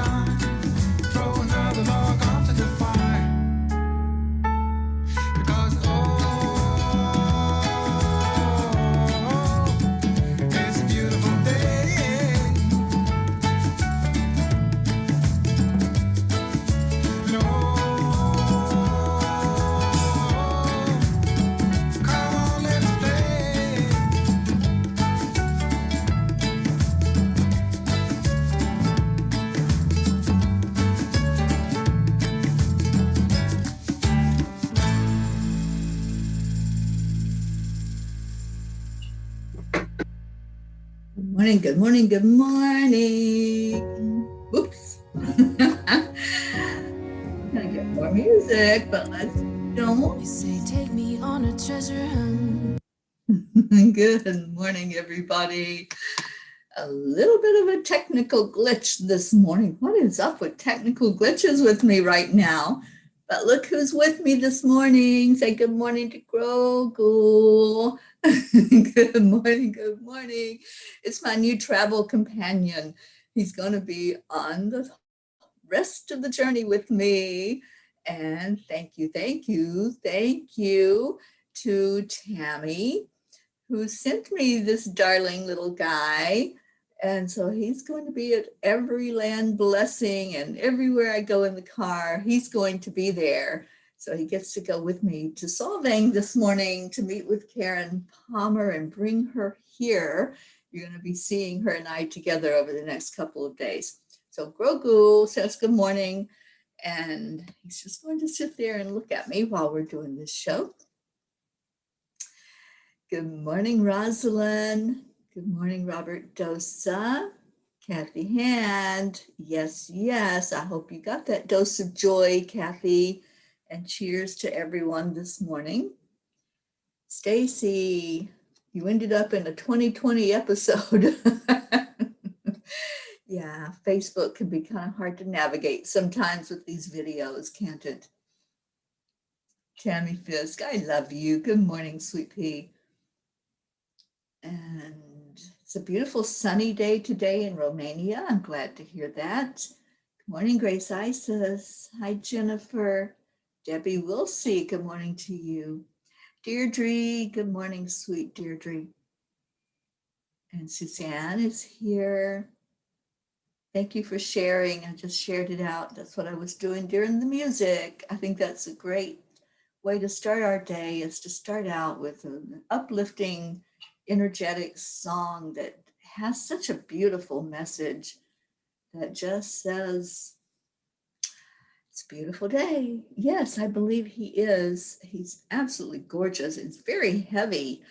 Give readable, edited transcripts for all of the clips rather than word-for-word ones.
done. Throw another log onto the fire. Because it's a beautiful day. And come on, let's play. Good morning, good morning, good morning. Oops. I'm gonna get more music, but let's don't. You say take me on a treasure hunt. Good morning, everybody. A little bit of a technical glitch this morning. What is up with technical glitches with me right now? But look who's with me this morning. Say good morning to Grogu. Good morning, good morning. It's my new travel companion. He's going to be on the rest of the journey with me. And thank you to Tammy, who sent me this darling little guy. And so he's going to be at every land blessing, and everywhere I go in the car, he's going to be there. So he gets to go with me to Solvang this morning to meet with Karen Palmer and bring her here. You're going to be seeing her and I together over the next couple of days. So Grogu says good morning, and he's just going to sit there and look at me while we're doing this show. Good morning, Rosalind. Good morning, Robert Dosa. Kathy Hand. Yes, yes. I hope you got that dose of joy, Kathy. And cheers to everyone this morning. Stacy, you ended up in a 2020 episode. Yeah, Facebook can be kind of hard to navigate sometimes with these videos, can't it? Tammy Fisk, I love you. Good morning, Sweet Pea. And it's a beautiful sunny day today in Romania. I'm glad to hear that. Good morning, Grace Isis. Hi, Jennifer. Debbie Wilsey, good morning to you. Deirdre, good morning, sweet Deirdre. And Suzanne is here. Thank you for sharing. I just shared it out. That's what I was doing during the music. I think that's a great way to start our day, is to start out with an uplifting, energetic song that has such a beautiful message that just says, it's a beautiful day. Yes, I believe he is. He's absolutely gorgeous. It's very heavy.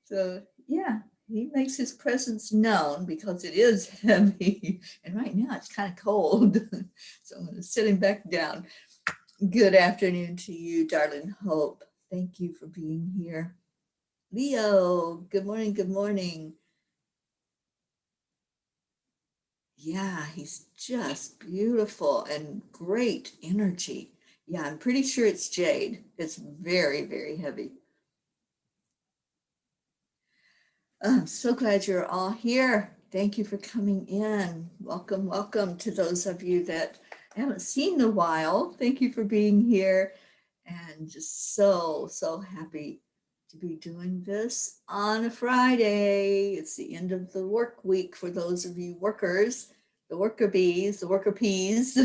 So yeah, he makes his presence known because it is heavy. And right now it's kind of cold. So I'm going to sit him back down. Good afternoon to you, darling Hope. Thank you for being here. Leo, good morning, good morning. Yeah, he's just beautiful and great energy. Yeah, I'm pretty sure it's jade. It's very, very heavy. I'm so glad you're all here. Thank you for coming in. Welcome, welcome to those of you that I haven't seen in a while. Thank you for being here, and just so happy to be doing this on a Friday. It's the end of the work week for those of you workers, the worker bees, the worker peas.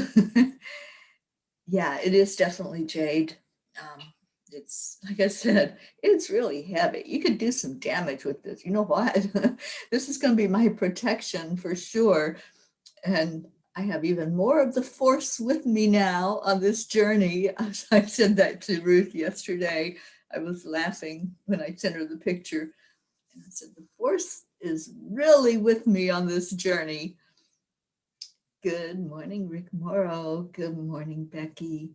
Yeah, it is definitely jade. It's, like I said, it's really heavy. You could do some damage with this. You know what? This is going to be my protection for sure. And I have even more of the force with me now on this journey. I said that to Ruth yesterday. I was laughing when I sent her the picture. And I said, the force is really with me on this journey. Good morning, Rick Morrow. Good morning, Becky.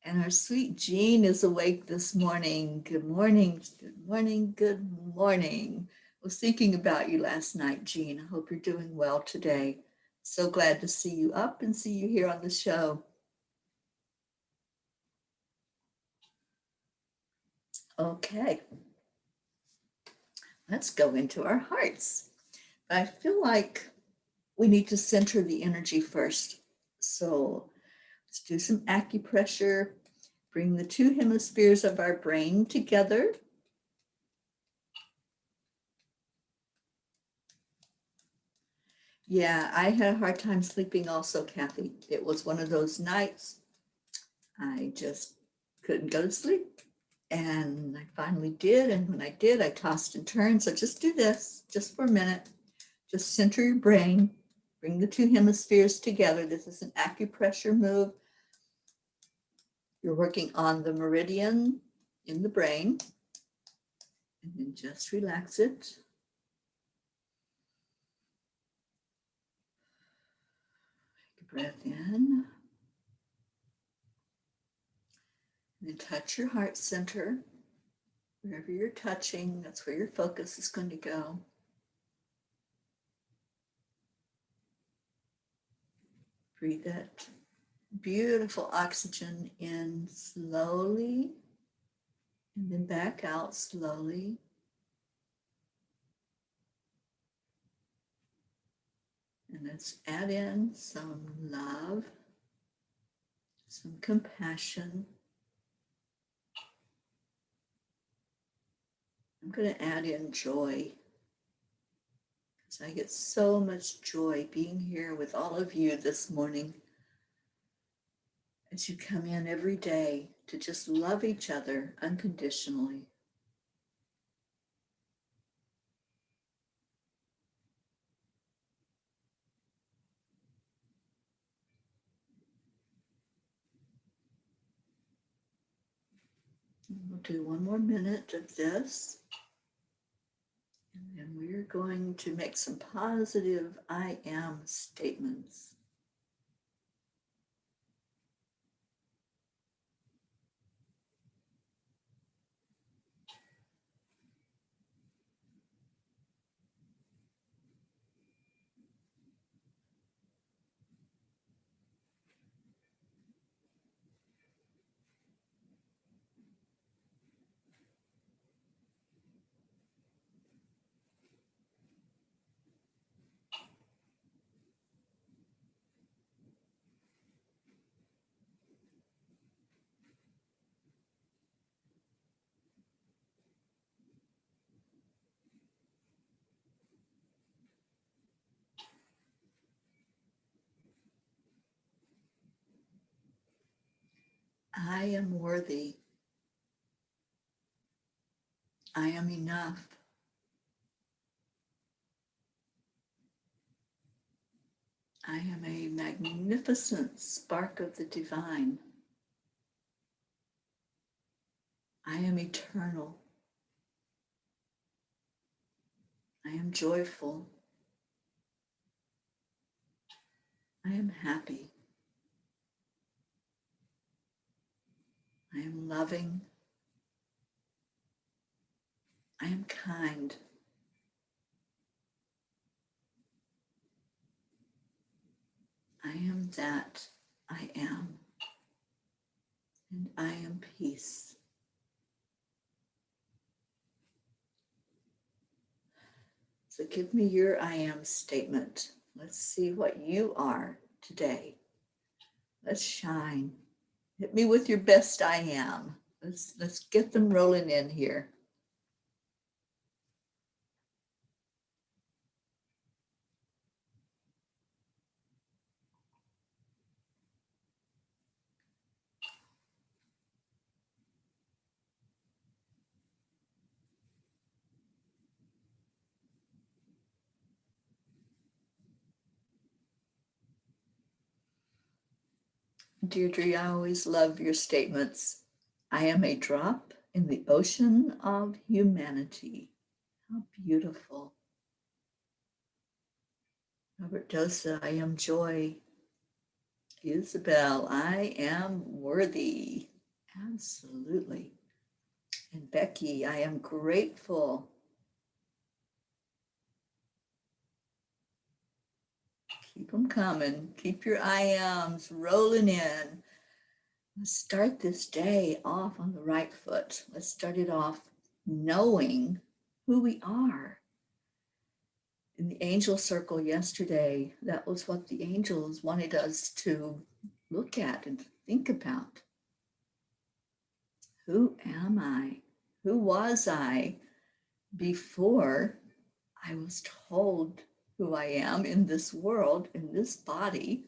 And our sweet Jean is awake this morning. Good morning, good morning, good morning. I was thinking about you last night, Jean. I hope you're doing well today. So glad to see you up and see you here on the show. Okay, let's go into our hearts. I feel like we need to center the energy first. So let's do some acupressure. Bring the two hemispheres of our brain together. Yeah, I had a hard time sleeping also, Kathy. It was one of those nights I just couldn't go to sleep. And I finally did. And when I did, I tossed and turned. So just do this just for a minute. Just center your brain, bring the two hemispheres together. This is an acupressure move. You're working on the meridian in the brain. And then just relax it. Take a breath in. And then touch your heart center. Wherever you're touching, that's where your focus is going to go. Breathe that beautiful oxygen in slowly, and then back out slowly. And let's add in some love, some compassion. I'm going to add in joy, because I get so much joy being here with all of you this morning as you come in every day to just love each other unconditionally. And we'll do one more minute of this. And then we're going to make some positive I am statements. I am worthy. I am enough. I am a magnificent spark of the divine. I am eternal. I am joyful. I am happy. I am loving. I am kind. I am that I am. And I am peace. So give me your I am statement. Let's see what you are today. Let's shine. Hit me with your best I am. Let's get them rolling in here. Deirdre, I always love your statements. I am a drop in the ocean of humanity. How beautiful. Robert Dosa, I am joy. Isabel, I am worthy. Absolutely. And Becky, I am grateful. Keep them coming. Keep your I ams rolling in. Let's start this day off on the right foot. Let's start it off knowing who we are. in the angel circle yesterday, that was what the angels wanted us to look at and think about. Who am I? Who was I before I was told who I am in this world, in this body?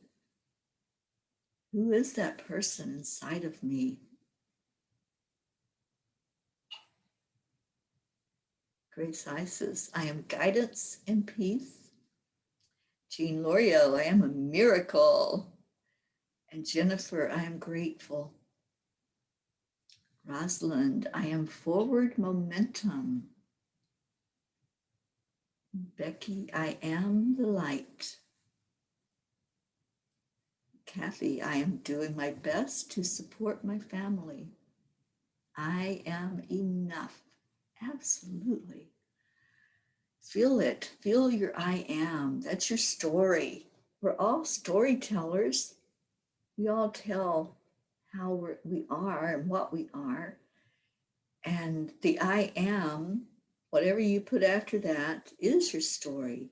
Who is that person inside of me? Grace Isis, I am guidance and peace. Jean Lorio, I am a miracle. And Jennifer, I am grateful. Rosalind, I am forward momentum. Becky, I am the light. Kathy, I am doing my best to support my family. I am enough. Absolutely. Feel it. Feel your I am. That's your story. We're all storytellers. We all tell how we are and what we are. And the I am, whatever you put after that, is your story.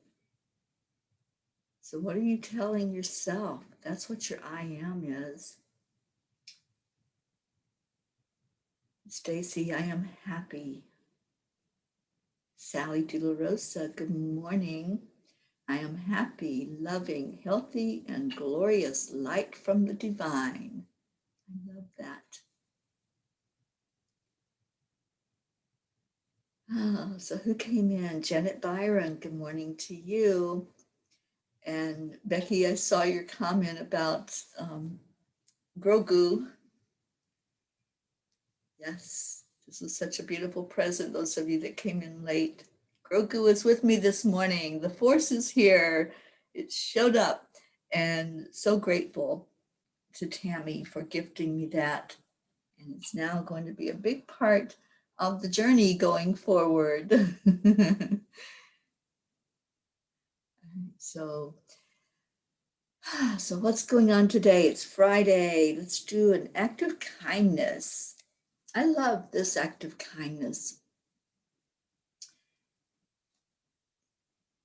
So what are you telling yourself? That's what your I am is. Stacy, I am happy. Sally De La Rosa, good morning. I am happy, loving, healthy, and glorious light from the divine. I love that. Oh, so who came in? Janet Byron, good morning to you. And Becky, I saw your comment about Grogu. Yes, this was such a beautiful present, those of you that came in late. Grogu is with me this morning. The force is here. It showed up, and so grateful to Tammy for gifting me that. And it's now going to be a big part of the journey going forward. So what's going on today? It's Friday. Let's do an act of kindness. I love this act of kindness.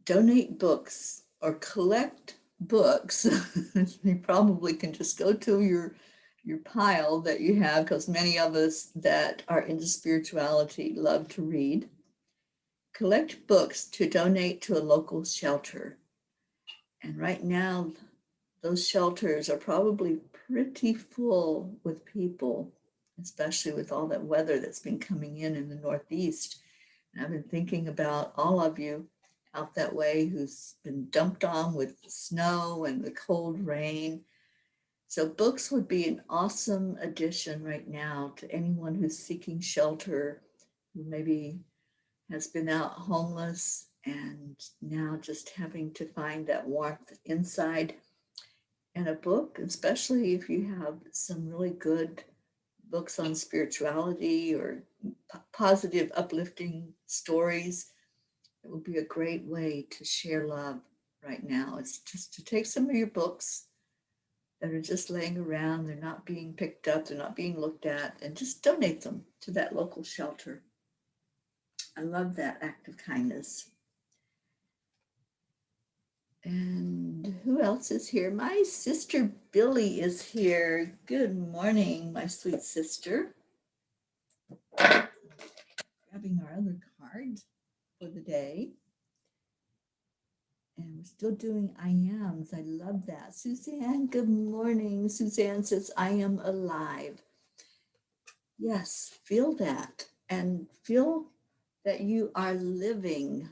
Donate books or collect books. You probably can just go to your pile that you have, because many of us that are into spirituality love to read. Collect books to donate to a local shelter. And right now, those shelters are probably pretty full with people, especially with all that weather that's been coming in the Northeast. And I've been thinking about all of you out that way who's been dumped on with the snow and the cold rain. So books would be an awesome addition right now to anyone who's seeking shelter, who maybe has been out homeless and now just having to find that warmth inside. And a book, especially if you have some really good books on spirituality or positive, uplifting stories, it would be a great way to share love right now. It's just to take some of your books that are just laying around, they're not being picked up, they're not being looked at, and just donate them to that local shelter. I love that act of kindness. And who else is here? My sister Billy is here. Good morning, my sweet sister. Grabbing our other card for the day. And we're still doing I ams. I love that. Suzanne, good morning. Suzanne says, I am alive. Yes, feel that. And feel that you are living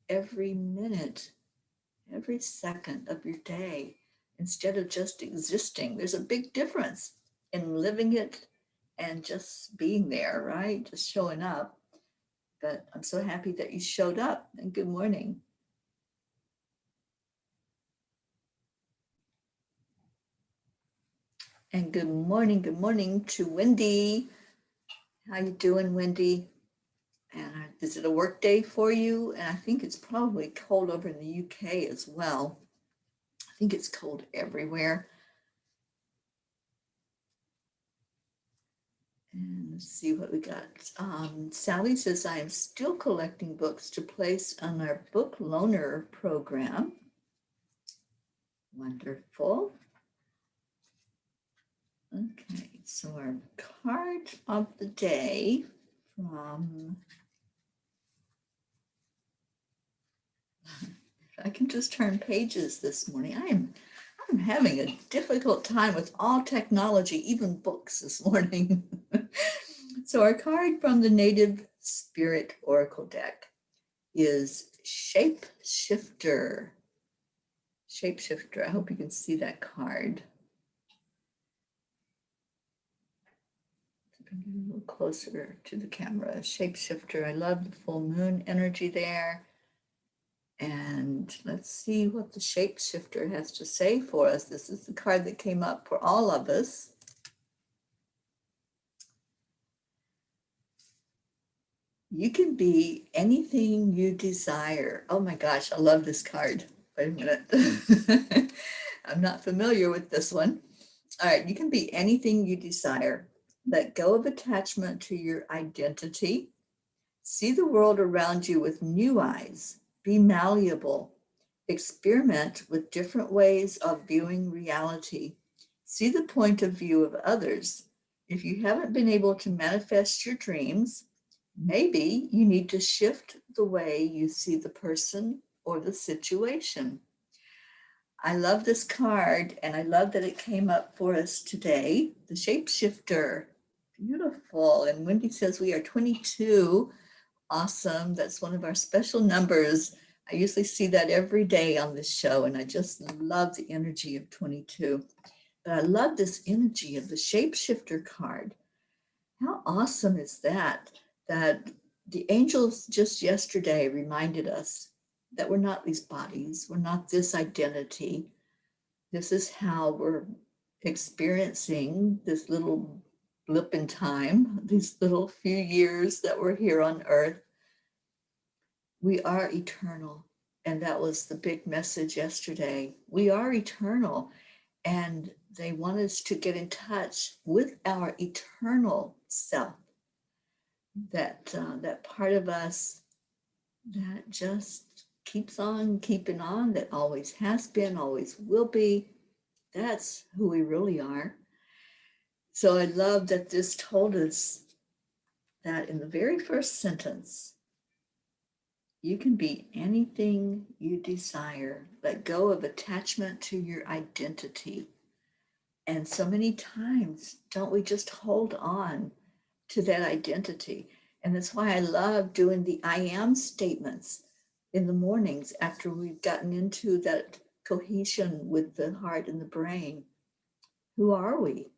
every minute, every second of your day, instead of just existing. There's a big difference in living it and just being there, right? Just showing up. But I'm so happy that you showed up, and good morning. And good morning to Wendy. How you doing, Wendy? And is it a work day for you? And I think it's probably cold over in the UK as well. I think it's cold everywhere. And let's see what we got. Sally says, I am still collecting books to place on our book loaner program. Wonderful. Okay, so our card of the day from, if I can just turn pages this morning. I'm having a difficult time with all technology, even books this morning. So our card from the Native Spirit Oracle deck is Shapeshifter. Shapeshifter. I hope you can see that card. Bring it a little closer to the camera. Shapeshifter. I love the full moon energy there. And let's see what the shapeshifter has to say for us. This is the card that came up for all of us. You can be anything you desire. Oh my gosh, I love this card. Wait a minute. I'm not familiar with this one. All right, you can be anything you desire. Let go of attachment to your identity. See the world around you with new eyes. Be malleable. Experiment with different ways of viewing reality. See the point of view of others. If you haven't been able to manifest your dreams, maybe you need to shift the way you see the person or the situation. I love this card, and I love that it came up for us today. The shapeshifter. Beautiful. And Wendy says we are 22. Awesome. That's one of our special numbers. I usually see that every day on this show, and I just love the energy of 22. But I love this energy of the shapeshifter card. How awesome is that? That the angels just yesterday reminded us that we're not these bodies, we're not this identity. This is how we're experiencing this little blip in time, these little few years that we're here on earth. We are eternal. And that was the big message yesterday. We are eternal. And they want us to get in touch with our eternal self, that part of us that just keeps on keeping on, that always has been, always will be. That's who we really are. So I love that this told us that in the very first sentence, you can be anything you desire. Let go of attachment to your identity. And so many times, don't we just hold on to that identity? And that's why I love doing the I am statements in the mornings after we've gotten into that cohesion with the heart and the brain. Who are we?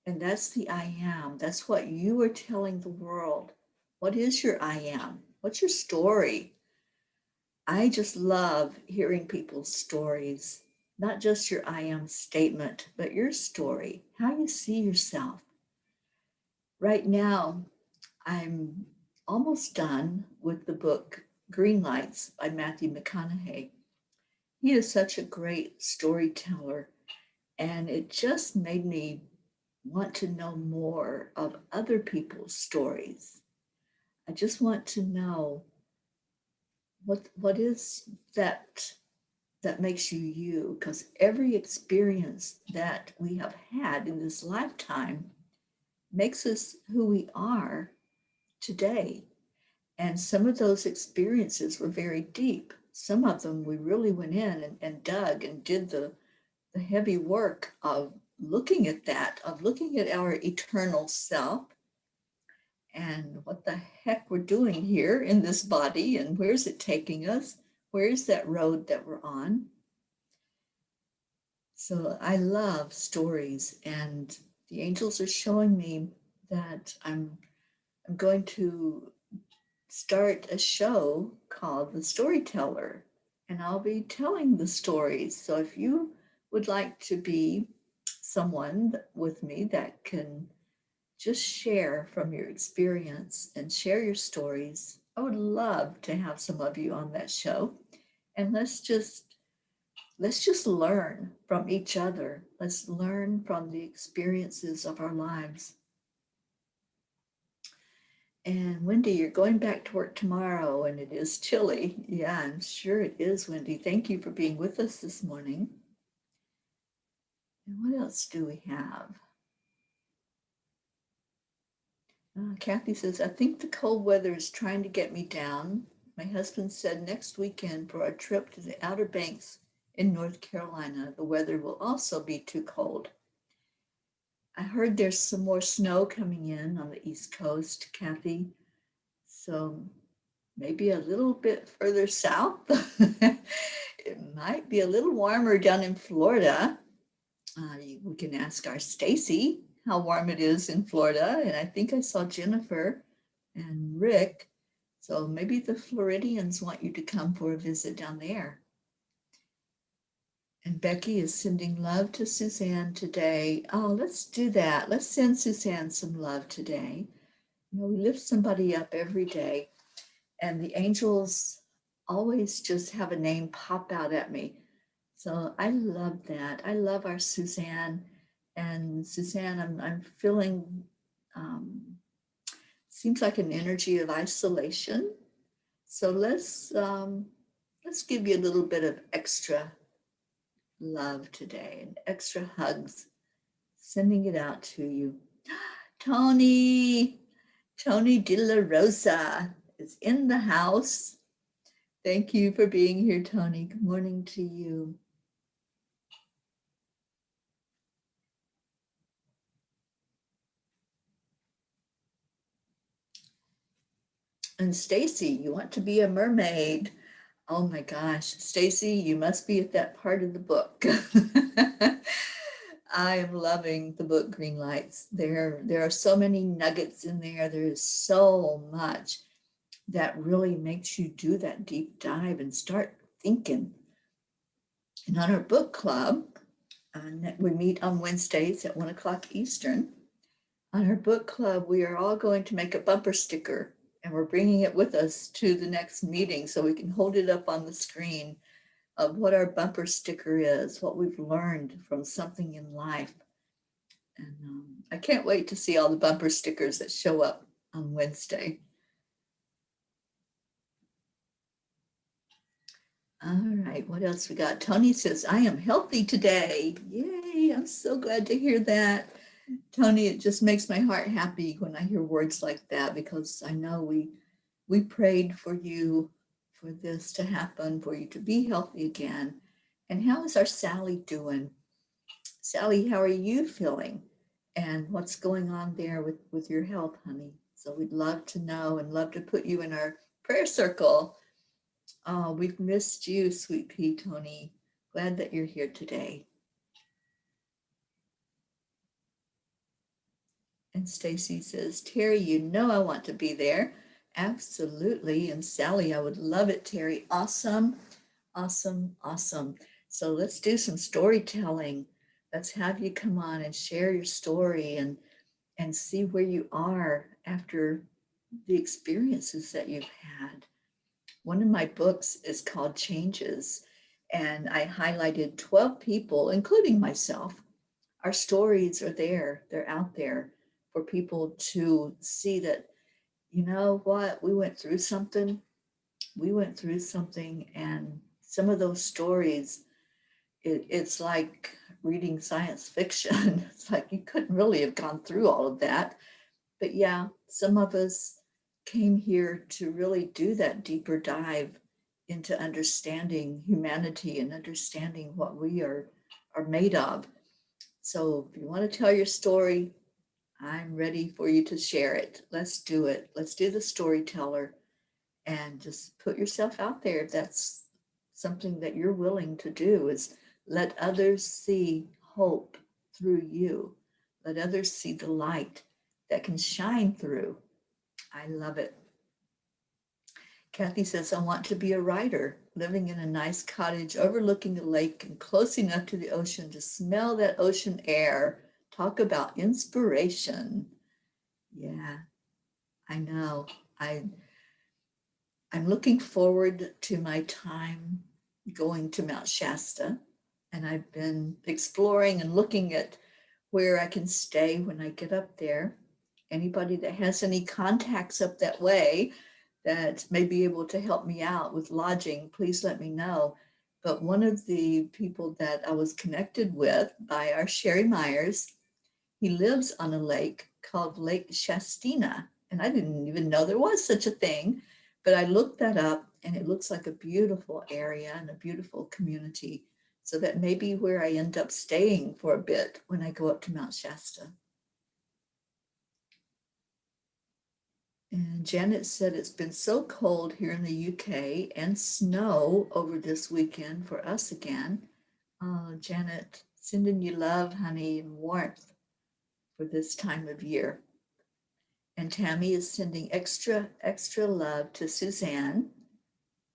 And that's the I am. That's what you are telling the world. What is your I am? What's your story? I just love hearing people's stories, not just your I am statement, but your story, how you see yourself. Right now, I'm almost done with the book Green Lights by Matthew McConaughey. He is such a great storyteller, and it just made me want to know more of other people's stories. I just want to know what is that makes you you, because every experience that we have had in this lifetime makes us who we are today. And some of those experiences were very deep. Some of them we really went in and dug and did the heavy work of looking at that, of looking at our eternal self and what the heck we're doing here in this body and where's it taking us? Where's that road that we're on? So I love stories, and the angels are showing me that I'm going to start a show called The Storyteller, and I'll be telling the stories. So if you would like to be someone with me that can just share from your experience and share your stories, I would love to have some of you on that show. And let's just learn from each other. Let's learn from the experiences of our lives. And Wendy, you're going back to work tomorrow and it is chilly. Yeah, I'm sure it is, Wendy. Thank you for being with us this morning. And what else do we have? Kathy says, I think the cold weather is trying to get me down. My husband said next weekend for our trip to the Outer Banks in North Carolina, the weather will also be too cold. I heard there's some more snow coming in on the East Coast, Kathy. So maybe a little bit further south. It might be a little warmer down in Florida. We can ask our Stacy how warm it is in Florida. And I think I saw Jennifer and Rick. So maybe the Floridians want you to come for a visit down there. And Becky is sending love to Suzanne today. Oh, let's do that. Let's send Suzanne some love today. You know, we lift somebody up every day, and the angels always just have a name pop out at me. So I love that. I love our Suzanne. And Suzanne, I'm feeling, seems like an energy of isolation. So let's give you a little bit of extra love today and extra hugs, sending it out to you. Tony De La Rosa is in the house. Thank you for being here, Tony. Good morning to you. And Stacy, you want to be a mermaid. Oh my gosh, Stacy, you must be at that part of the book. I am loving the book Green Lights. There are so many nuggets in there. There is so much that really makes you do that deep dive and start thinking. And on our book club, we meet on Wednesdays at 1 o'clock Eastern. On our book club, we are all going to make a bumper sticker, and we're bringing it with us to the next meeting so we can hold it up on the screen of what our bumper sticker is, what we've learned from something in life. And I can't wait to see all the bumper stickers that show up on Wednesday. All right, what else we got? Tony says, I am healthy today. Yay, I'm so glad to hear that. Tony, it just makes my heart happy when I hear words like that, because I know we prayed for you for this to happen, for you to be healthy again. And how is our Sally doing? Sally, how are you feeling? And what's going on there with your health, honey? So we'd love to know and love to put you in our prayer circle. Oh, we've missed you, sweet pea, Tony. Glad that you're here today. And Stacy says, Teri, you know I want to be there. Absolutely. And Sally, I would love it, Teri. Awesome, awesome, awesome. So let's do some storytelling. Let's have you come on and share your story and see where you are after the experiences that you've had. One of my books is called Changes, and I highlighted 12 people, including myself. Our stories are there, they're out there for people to see that, you know what, we went through something, and some of those stories, it's like reading science fiction. It's like you couldn't really have gone through all of that. But yeah, some of us came here to really do that deeper dive into understanding humanity and understanding what we are made of. So if you want to tell your story, I'm ready for you to share it. Let's do it. Let's do the storyteller and just put yourself out there. If that's something that you're willing to do, is let others see hope through you. Let others see the light that can shine through. I love it. Kathy says, I want to be a writer, living in a nice cottage overlooking a lake and close enough to the ocean to smell that ocean air. Talk about inspiration. Yeah, I know. I'm looking forward to my time going to Mount Shasta, and I've been exploring and looking at where I can stay when I get up there. anybody that has any contacts up that way that may be able to help me out with lodging, please let me know. But one of the people that I was connected with by our Sherry Myers, he lives on a lake called Lake Shastina. And I didn't even know there was such a thing, but I looked that up and it looks like a beautiful area and a beautiful community. So that may be where I end up staying for a bit when I go up to Mount Shasta. And Janet said it's been so cold here in the UK and snow over this weekend for us again. Janet, sending you love, honey, and warmth for this time of year. And Tammy is sending extra, extra love to Suzanne.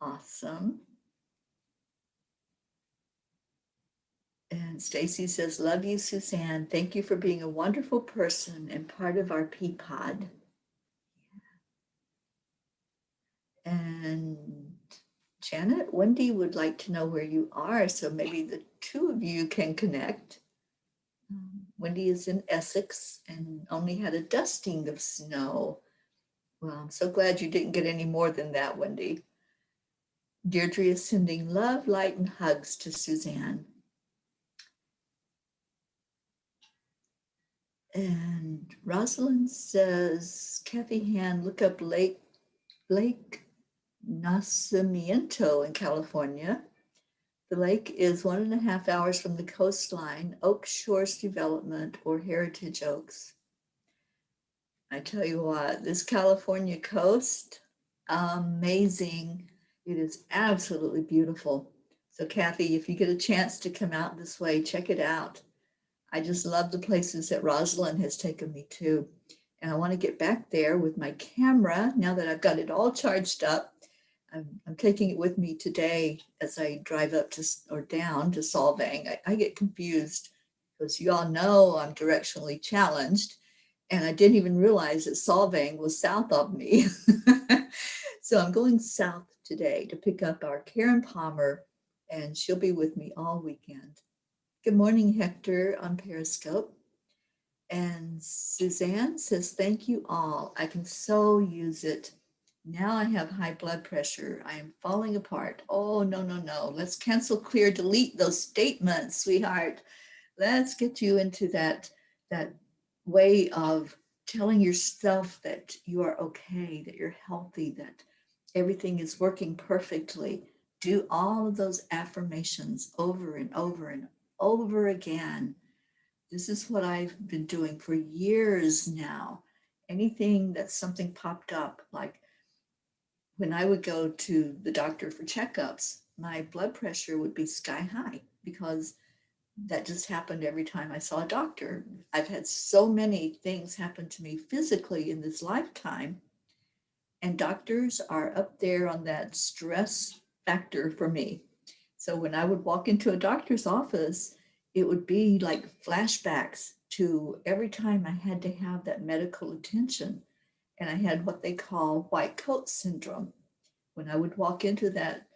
Awesome. And Stacy says, love you, Suzanne. Thank you for being a wonderful person and part of our Peapod. And Janet, Wendy would like to know where you are, so maybe the two of you can connect. Wendy is in Essex and only had a dusting of snow. Well, I'm so glad you didn't get any more than that, Wendy. Deirdre is sending love, light, and hugs to Suzanne. And Rosalind says, Kathy Hand, look up Lake Nacimiento in California. The lake is 1.5 hours from the coastline, Oak Shores Development or Heritage Oaks. I tell you what, this California coast, amazing. It is absolutely beautiful. So Kathy, if you get a chance to come out this way, check it out. I just love the places that Rosalind has taken me to. And I want to get back there with my camera now that I've got it all charged up. I'm taking it with me today as I drive up to or down to Solvang. I get confused because you all know I'm directionally challenged, and I didn't even realize that Solvang was south of me. So I'm going south today to pick up our Karen Palmer, and she'll be with me all weekend. Good morning, Hector on Periscope. And Suzanne says, thank you all. I can so use it. Now I have high blood pressure. I am falling apart. Oh, no, no, no. Let's cancel, clear, delete those statements, sweetheart. Let's get you into that way of telling yourself that you are okay, that you're healthy, that everything is working perfectly. Do all of those affirmations over and over and over again. This is what I've been doing for years now. Anything that something popped up, like when I would go to the doctor for checkups, my blood pressure would be sky high because that just happened every time I saw a doctor. I've had so many things happen to me physically in this lifetime, and doctors are up there on that stress factor for me. So when I would walk into a doctor's office, it would be like flashbacks to every time I had to have that medical attention. And I had what they call white coat syndrome. When I would walk into that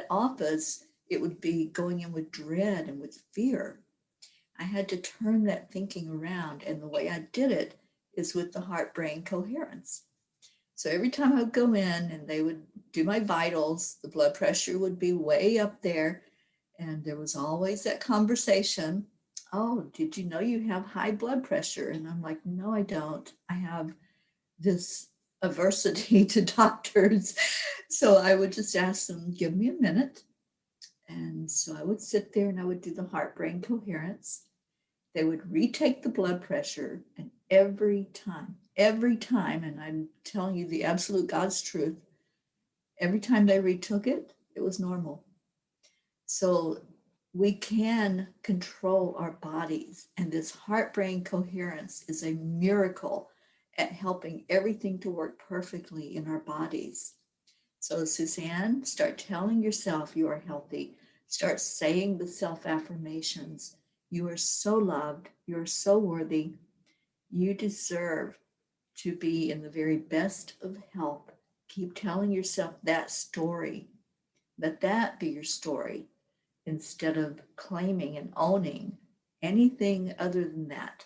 office, it would be going in with dread and with fear. I had to turn that thinking around. And the way I did it is with the heart brain coherence. So every time I would go in and they would do my vitals, the blood pressure would be way up there. And there was always that conversation. Oh, did you know you have high blood pressure? And I'm like, no, I don't. I have this aversity to doctors. So I would just ask them, give me a minute. And so I would sit there and I would do the heart brain coherence. They would retake the blood pressure, and every time, and I'm telling you the absolute God's truth, every time they retook it, it was normal. So we can control our bodies, and this heart brain coherence is a miracle at helping everything to work perfectly in our bodies. So Suzanne, start telling yourself you are healthy. Start saying the self-affirmations. You are so loved. You are so worthy. You deserve to be in the very best of health. Keep telling yourself that story. Let that be your story instead of claiming and owning anything other than that.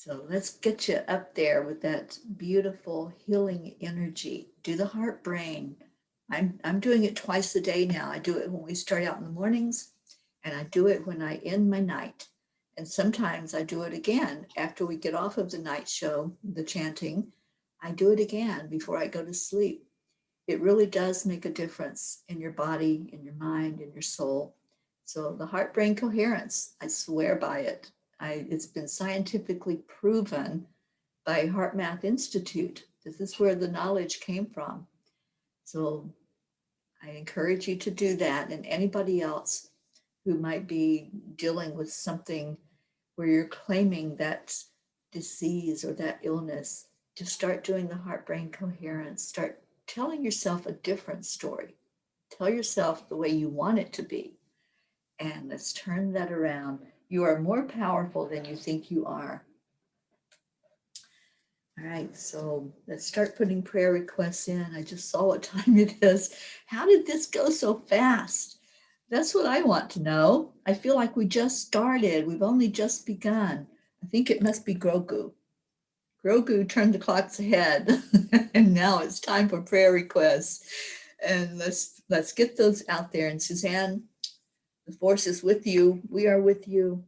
So let's get you up there with that beautiful healing energy. Do the heart brain. I'm doing it twice a day now. I do it when we start out in the mornings, and I do it when I end my night. And sometimes I do it again after we get off of the night show, the chanting. I do it again before I go to sleep. It really does make a difference in your body, in your mind, in your soul. So the heart brain coherence, I swear by it. It's been scientifically proven by Heart Math Institute. This is where the knowledge came from. So I encourage you to do that, and anybody else who might be dealing with something where you're claiming that disease or that illness, to start doing the heart brain coherence. Start telling yourself a different story. Tell yourself the way you want it to be. And let's turn that around. You are more powerful than you think you are. All right, so let's start putting prayer requests in. I just saw what time it is. How did this go so fast? That's what I want to know. I feel like we just started. We've only just begun. I think it must be Grogu. Grogu turned the clocks ahead, and now it's time for prayer requests. And let's get those out there. And Suzanne, the force is with you. We are with you.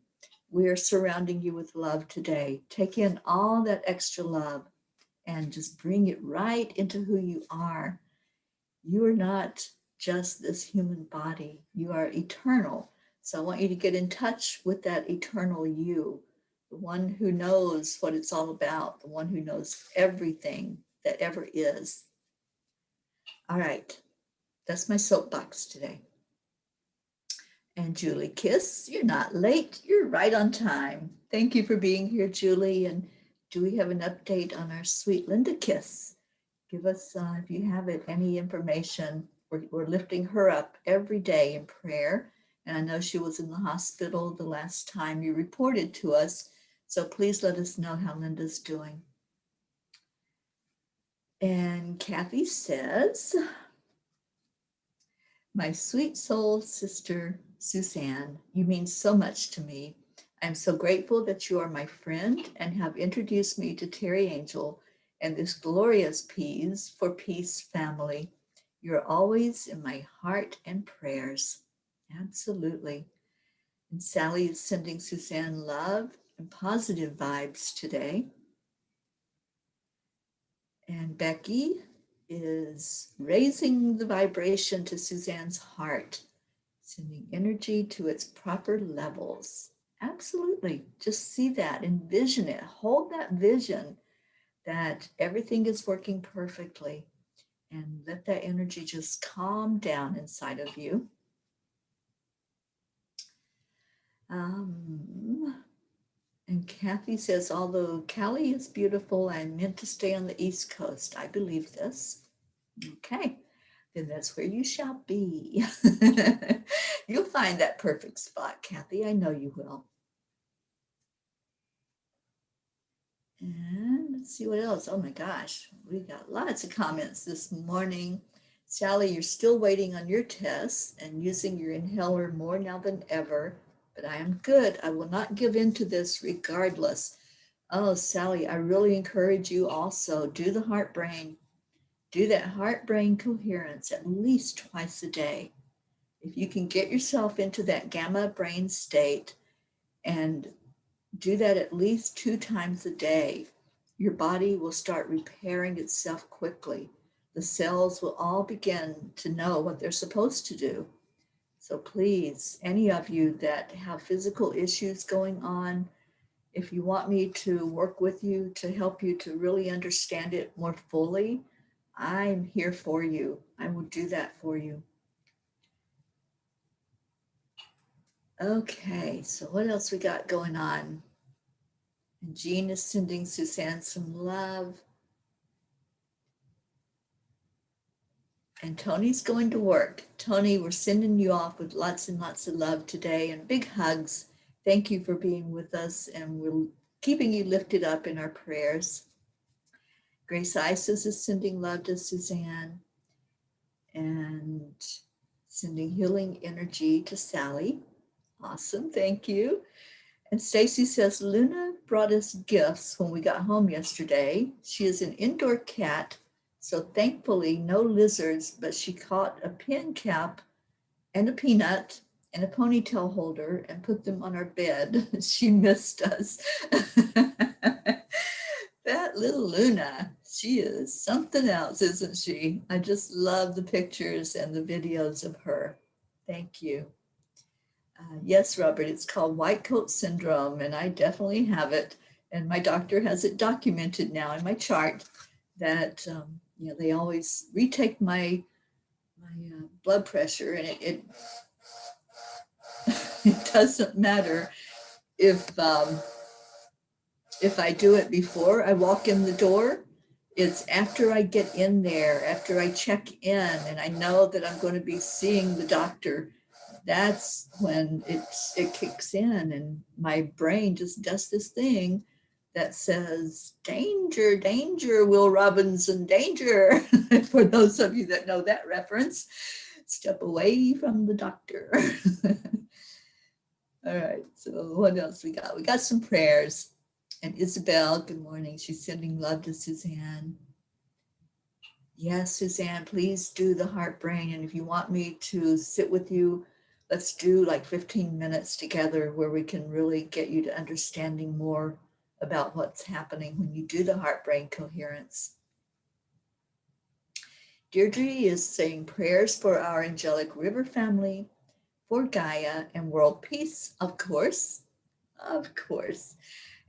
We are surrounding you with love today. Take in all that extra love and just bring it right into who you are. You are not just this human body. You are eternal. So I want you to get in touch with that eternal you, the one who knows what it's all about, the one who knows everything that ever is. All right, that's my soapbox today. And Julie Kiss, you're not late. You're right on time. Thank you for being here, Julie. And do we have an update on our sweet Linda Kiss? Give us, if you have it, any information. We're lifting her up every day in prayer. And I know she was in the hospital the last time you reported to us. So please let us know how Linda's doing. And Kathy says, my sweet soul sister, Suzanne, you mean so much to me. I'm so grateful that you are my friend and have introduced me to Teri Angel and this glorious Peas for Peace family. You're always in my heart and prayers. Absolutely. And Sally is sending Suzanne love and positive vibes today. And Becky is raising the vibration to Suzanne's heart, sending energy to its proper levels. Absolutely. Just see that, envision it, hold that vision that everything is working perfectly, and let that energy just calm down inside of you. And Kathy says, although Cali is beautiful, I meant to stay on the East Coast. I believe this. Okay, then that's where you shall be. You'll find that perfect spot, Kathy. I know you will. And let's see what else. Oh my gosh, we got lots of comments this morning. Sally, you're still waiting on your tests and using your inhaler more now than ever, but I am good. I will not give in to this regardless. Oh, Sally, I really encourage you also, do the heart brain. Do that heart brain coherence at least twice a day. If you can get yourself into that gamma brain state and do that at least 2 times a day, your body will start repairing itself quickly. The cells will all begin to know what they're supposed to do. So please, any of you that have physical issues going on, if you want me to work with you to help you to really understand it more fully, I'm here for you. I will do that for you. Okay, so what else we got going on? And Jean is sending Suzanne some love. And Tony's going to work. Tony, we're sending you off with lots and lots of love today and big hugs. Thank you for being with us, and we're keeping you lifted up in our prayers. Grace Isis is sending love to Suzanne and sending healing energy to Sally. Awesome, thank you. And Stacy says, Luna brought us gifts when we got home yesterday. She is an indoor cat, so thankfully no lizards, but she caught a pin cap and a peanut and a ponytail holder and put them on our bed. She missed us. That little Luna, she is something else, isn't she? I just love the pictures and the videos of her. Thank you. Yes, Robert, it's called white coat syndrome, and I definitely have it. And my doctor has it documented now in my chart that they always retake my blood pressure, and it it doesn't matter if I do it before I walk in the door. It's after I get in there, after I check in, and I know that I'm going to be seeing the doctor. That's when it kicks in, and my brain just does this thing that says, danger, danger, Will Robinson, danger. For those of you that know that reference, step away from the doctor. All right, so what else we got? We got some prayers. And Isabel, good morning. She's sending love to Suzanne. Yes, Suzanne, please do the heart brain. And if you want me to sit with you, let's do like 15 minutes together where we can really get you to understanding more about what's happening when you do the heart brain coherence. Deirdre is saying prayers for our Angelic River family, for Gaia and world peace, of course. Of course.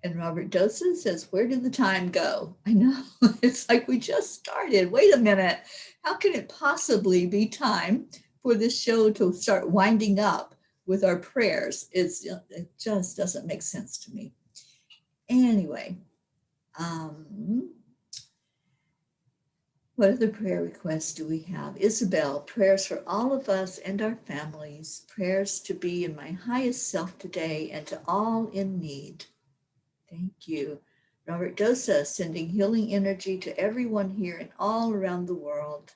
And Robert Dosa says, where did the time go? I know, it's like we just started. Wait a minute. How can it possibly be time for this show to start winding up with our prayers? It just doesn't make sense to me. Anyway, what other prayer requests do we have? Isabel, prayers for all of us and our families, prayers to be in my highest self today and to all in need. Thank you. Robert Dosa, sending healing energy to everyone here and all around the world.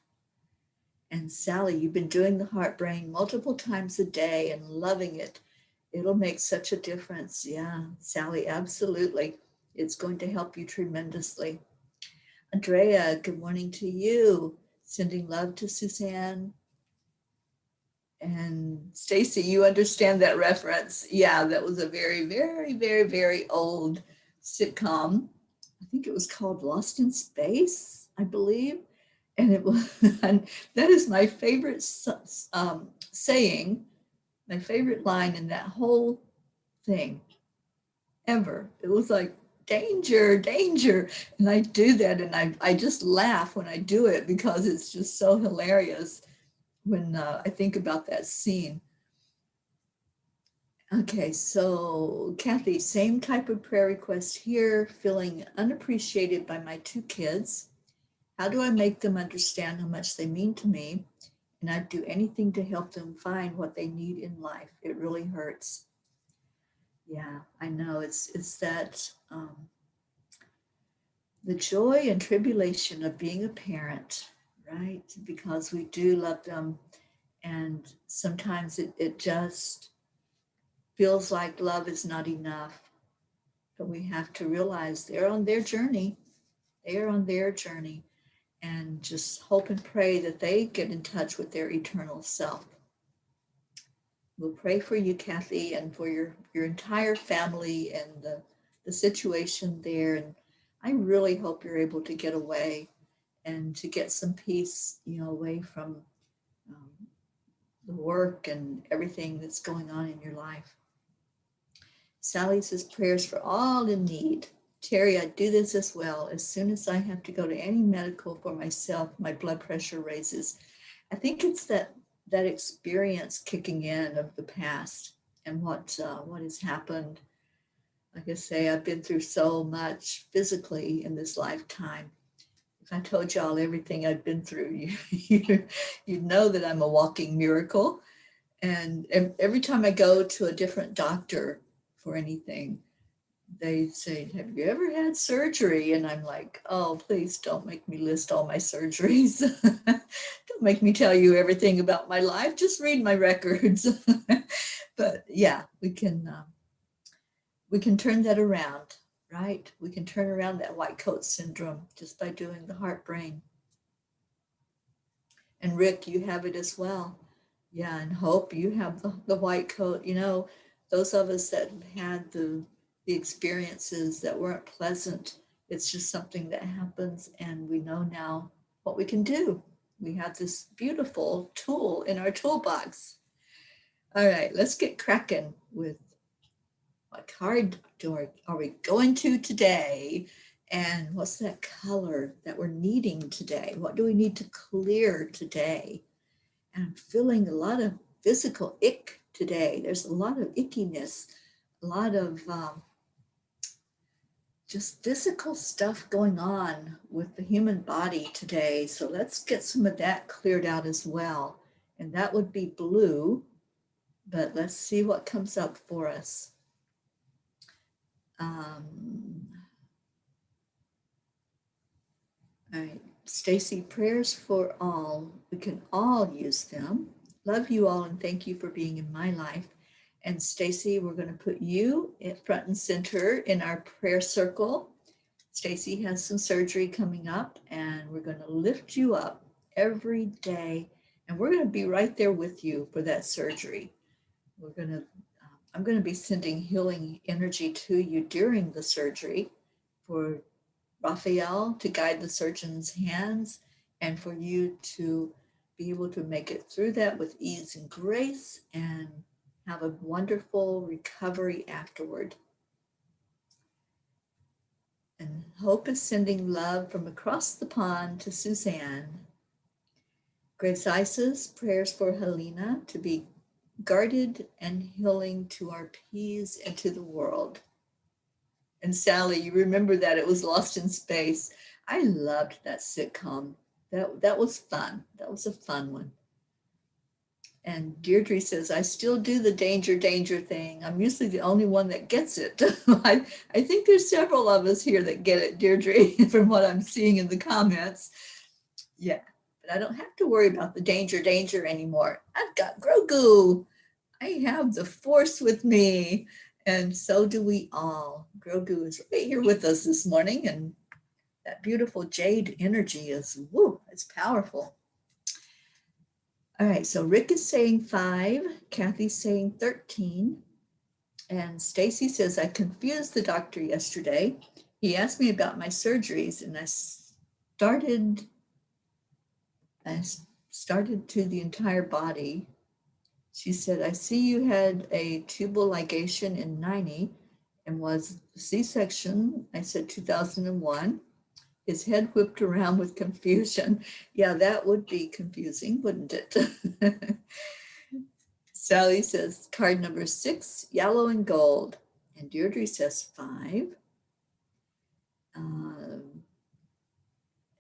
And Sally, you've been doing the heart brain multiple times a day and loving it. It'll make such a difference. Yeah, Sally, absolutely. It's going to help you tremendously. Andrea, good morning to you. Sending love to Suzanne. And Stacy, you understand that reference. Yeah, that was a very, very, very, very old sitcom. I think it was called Lost in Space, I believe. And it was, and that is my favorite saying, my favorite line in that whole thing ever. It was like, danger, danger. And I do that, and I just laugh when I do it because it's just so hilarious when I think about that scene. Okay, so Kathy, same type of prayer request here, feeling unappreciated by my two kids. How do I make them understand how much they mean to me? And I'd do anything to help them find what they need in life. It really hurts. Yeah, I know. It's that the joy and tribulation of being a parent, right? Because we do love them. And sometimes it just feels like love is not enough. But we have to realize they're on their journey. They are on their journey. And just hope and pray that they get in touch with their eternal self. We'll pray for you, Kathy, and for your entire family and the situation there. And I really hope you're able to get away and to get some peace, away from the work and everything that's going on in your life. Sally says prayers for all in need. Teri, I do this as well. As soon as I have to go to any medical for myself, my blood pressure raises. I think it's that experience kicking in of the past and what has happened. Like I say, I've been through so much physically in this lifetime. If I told y'all everything I've been through, you'd know that I'm a walking miracle. And every time I go to a different doctor for anything, they say, have you ever had surgery? And I'm like, oh, please don't make me list all my surgeries. Don't make me tell you everything about my life. Just read my records. But yeah, we can we can turn that around, right? We can turn around that white coat syndrome just by doing the heart brain. And Rick, you have it as well. Yeah, and Hope, you have the white coat. You know, those of us that had the experiences that weren't pleasant, it's just something that happens, and we know now what we can do. We have this beautiful tool in our toolbox. All right, let's get cracking with what card are we going to today? And what's that color that we're needing today? What do we need to clear today? And I'm feeling a lot of physical ick today. There's a lot of ickiness, a lot of just physical stuff going on with the human body today. So let's get some of that cleared out as well. And that would be blue, but let's see what comes up for us. All right, Stacy, prayers for all. We can all use them. Love you all and thank you for being in my life. And Stacy, we're going to put you at front and center in our prayer circle. Stacy has some surgery coming up and we're going to lift you up every day. And we're going to be right there with you for that surgery. I'm going to be sending healing energy to you during the surgery for Raphael to guide the surgeon's hands and for you to be able to make it through that with ease and grace and have a wonderful recovery afterward. And Hope is sending love from across the pond to Suzanne. Grace Isis, prayers for Helena to be guarded and healing to our peas and to the world. And Sally, you remember that it was Lost in Space. I loved that sitcom. That was fun. That was a fun one. And Deirdre says, I still do the danger thing. I'm usually the only one that gets it. I think there's several of us here that get it, Deirdre, from what I'm seeing in the comments. Yeah, but I don't have to worry about the danger anymore. I've got Grogu. I have the Force with me. And so do we all. Grogu is right here with us this morning. And that beautiful jade energy is, woo, it's powerful. All right, so Rick is saying 5, Kathy's saying 13, and Stacy says, I confused the doctor yesterday. He asked me about my surgeries, and I started to the entire body. She said, I see you had a tubal ligation in 90 and was C-section. I said 2001. His head whipped around with confusion. Yeah, that would be confusing, wouldn't it? Sally says card number 6, yellow and gold. And Deirdre says 5.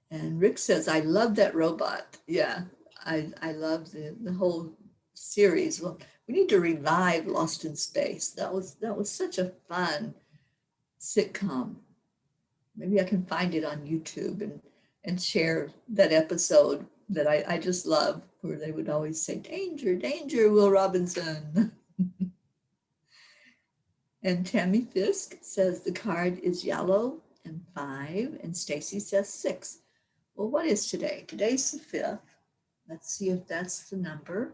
And Rick says, I love that robot. Yeah, I love the whole series. Well, we need to revive Lost in Space. That was such a fun sitcom. Maybe I can find it on YouTube and share that episode that I just love, where they would always say, danger, danger, Will Robinson. And Tammy Fisk says the card is yellow and 5, and Stacy says 6. Well, what is today? Today's the 5th. Let's see if that's the number.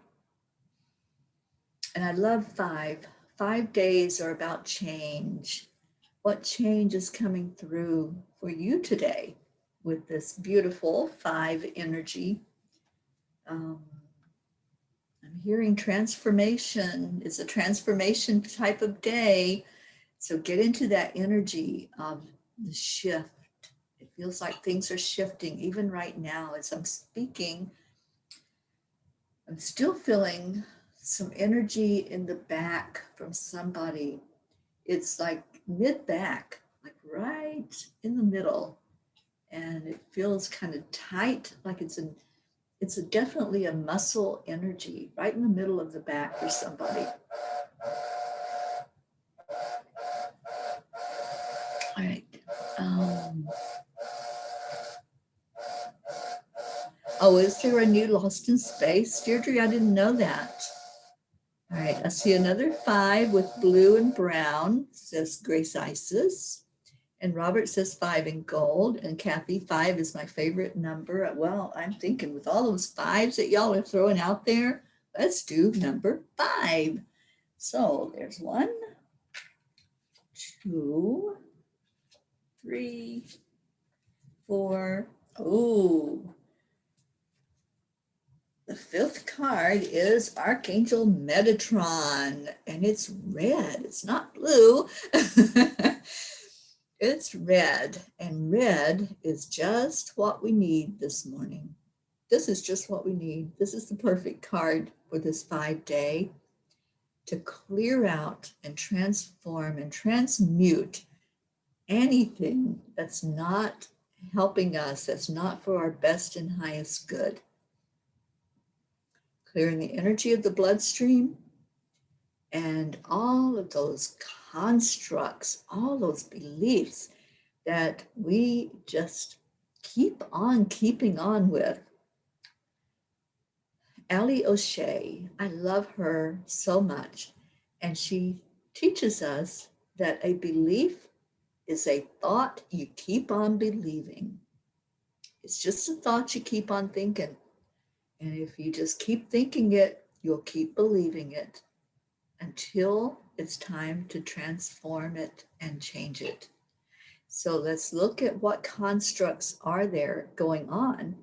And I love 5. 5 days are about change. What change is coming through for you today with this beautiful 5 energy? I'm hearing transformation. It's a transformation type of day. So get into that energy of the shift. It feels like things are shifting even right now as I'm speaking. I'm still feeling some energy in the back from somebody. It's like mid-back, like right in the middle. And it feels kind of tight, like it's definitely a muscle energy right in the middle of the back for somebody. All right. Oh, is there a new Lost in Space? Deirdre, I didn't know that. All right, I see another 5 with blue and brown, says Grace Isis. And Robert says 5 in gold. And Kathy, 5 is my favorite number. Well, I'm thinking with all those 5s that y'all are throwing out there, let's do number 5. So there's 1, 2, 3, 4. Oh, the 5th card is Archangel Metatron, and it's red. It's not blue. It's red, and red is just what we need this morning. This is just what we need. This is the perfect card for this 5-day to clear out and transform and transmute anything that's not helping us, that's not for our best and highest good. Clearing the energy of the bloodstream and all of those constructs, all those beliefs that we just keep on keeping on with. Allie O'Shea, I love her so much. And she teaches us that a belief is a thought you keep on believing. It's just a thought you keep on thinking. And if you just keep thinking it, you'll keep believing it until it's time to transform it and change it. So let's look at what constructs are there going on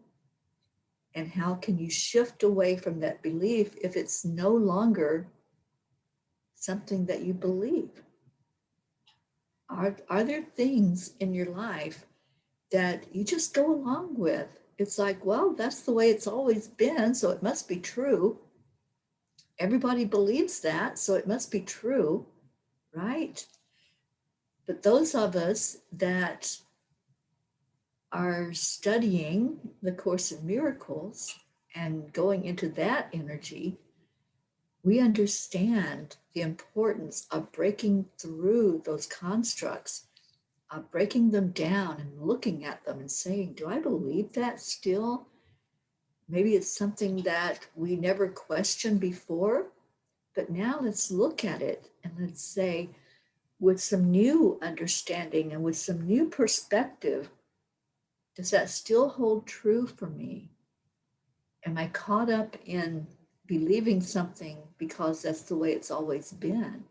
and how can you shift away from that belief if it's no longer something that you believe. Are there things in your life that you just go along with? It's like, well, that's the way it's always been, so it must be true. Everybody believes that, so it must be true, right? But those of us that are studying the Course in Miracles and going into that energy, we understand the importance of breaking through those constructs, of breaking them down and looking at them and saying, do I believe that still? Maybe it's something that we never questioned before, but now let's look at it and let's say, with some new understanding and with some new perspective, does that still hold true for me? Am I caught up in believing something because that's the way it's always been?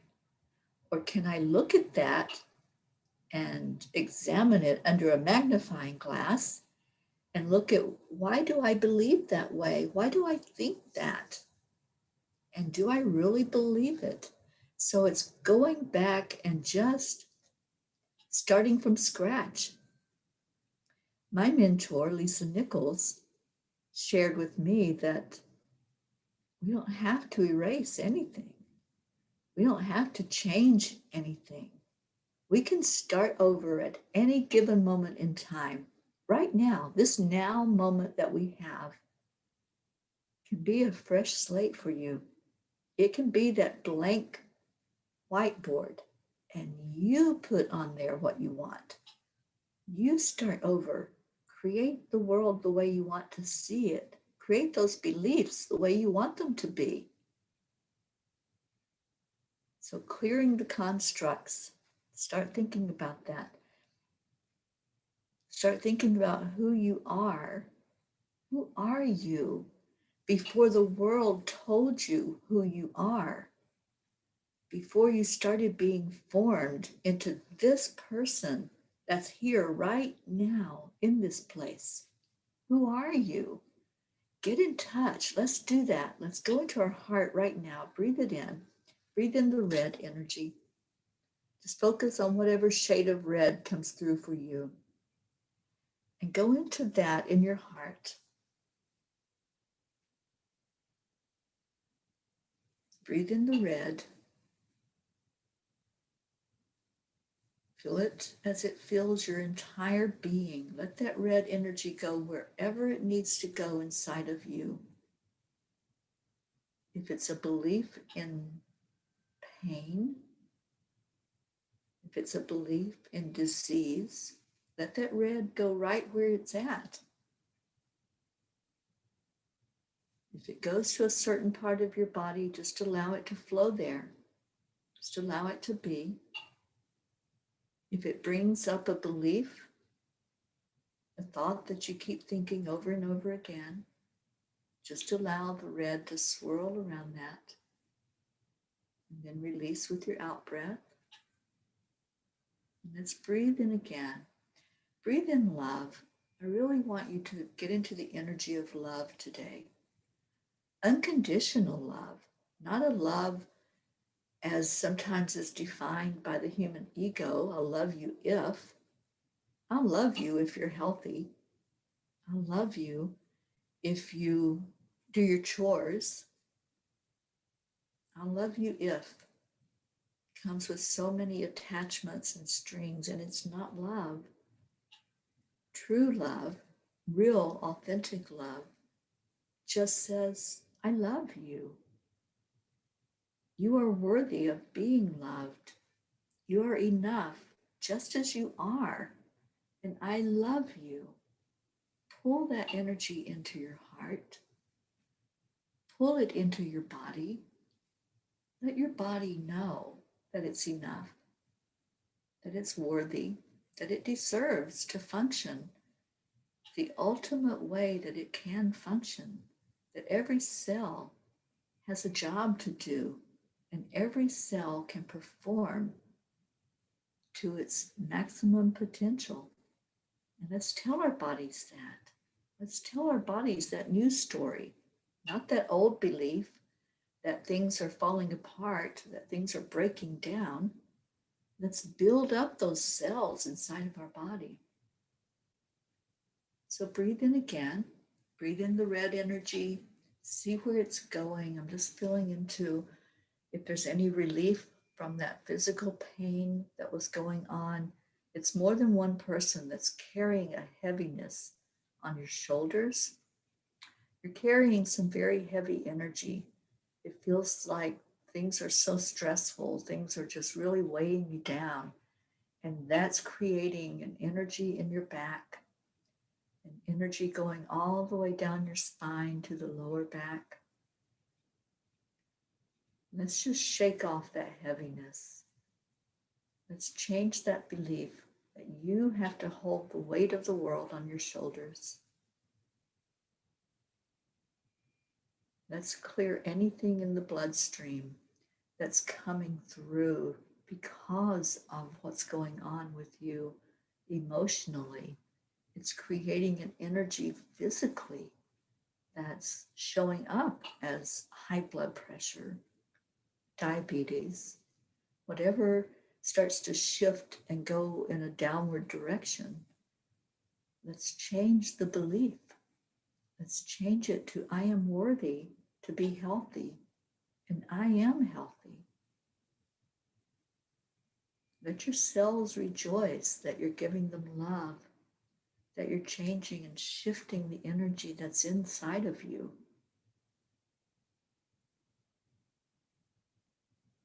Or can I look at that and examine it under a magnifying glass and look at, why do I believe that way? Why do I think that? And do I really believe it? So it's going back and just starting from scratch. My mentor, Lisa Nichols, shared with me that we don't have to erase anything. We don't have to change anything. We can start over at any given moment in time. Right now, this now moment that we have can be a fresh slate for you. It can be that blank whiteboard, and you put on there what you want. You start over. Create the world the way you want to see it. Create those beliefs the way you want them to be. So clearing the constructs, start thinking about that. Start thinking about who you are. Who are you before the world told you who you are? Before you started being formed into this person that's here right now in this place. Who are you? Get in touch. Let's do that. Let's go into our heart right now. Breathe it in. Breathe in the red energy. Just focus on whatever shade of red comes through for you. And go into that in your heart. Breathe in the red. Feel it as it fills your entire being. Let that red energy go wherever it needs to go inside of you. If it's a belief in pain, if it's a belief in disease, let that red go right where it's at. If it goes to a certain part of your body, just allow it to flow there. Just allow it to be. If it brings up a belief, a thought that you keep thinking over and over again, just allow the red to swirl around that. And then release with your out breath. And let's breathe in again. Breathe in love. I really want you to get into the energy of love today. Unconditional love, not a love as sometimes is defined by the human ego. I'll love you if. I'll love you if you're healthy. I'll love you if you do your chores. I'll love you if comes with so many attachments and strings, and it's not love. True love, real, authentic love, just says, I love you. You are worthy of being loved. You are enough just as you are, and I love you. Pull that energy into your heart. Pull it into your body. Let your body know that it's enough, that it's worthy, that it deserves to function the ultimate way that it can function, that every cell has a job to do, and every cell can perform to its maximum potential. And let's tell our bodies that. Let's tell our bodies that new story, not that old belief that things are falling apart, that things are breaking down. Let's build up those cells inside of our body. So breathe in again. Breathe in the red energy. See where it's going. I'm just feeling into if there's any relief from that physical pain that was going on. It's more than one person that's carrying a heaviness on your shoulders. You're carrying some very heavy energy. It feels like things are so stressful. Things are just really weighing you down. And that's creating an energy in your back, an energy going all the way down your spine to the lower back. Let's just shake off that heaviness. Let's change that belief that you have to hold the weight of the world on your shoulders. Let's clear anything in the bloodstream that's coming through because of what's going on with you emotionally. It's creating an energy physically that's showing up as high blood pressure, diabetes, whatever starts to shift and go in a downward direction. Let's change the belief. Let's change it to I am worthy to be healthy, and I am healthy. Let your cells rejoice that you're giving them love, that you're changing and shifting the energy that's inside of you.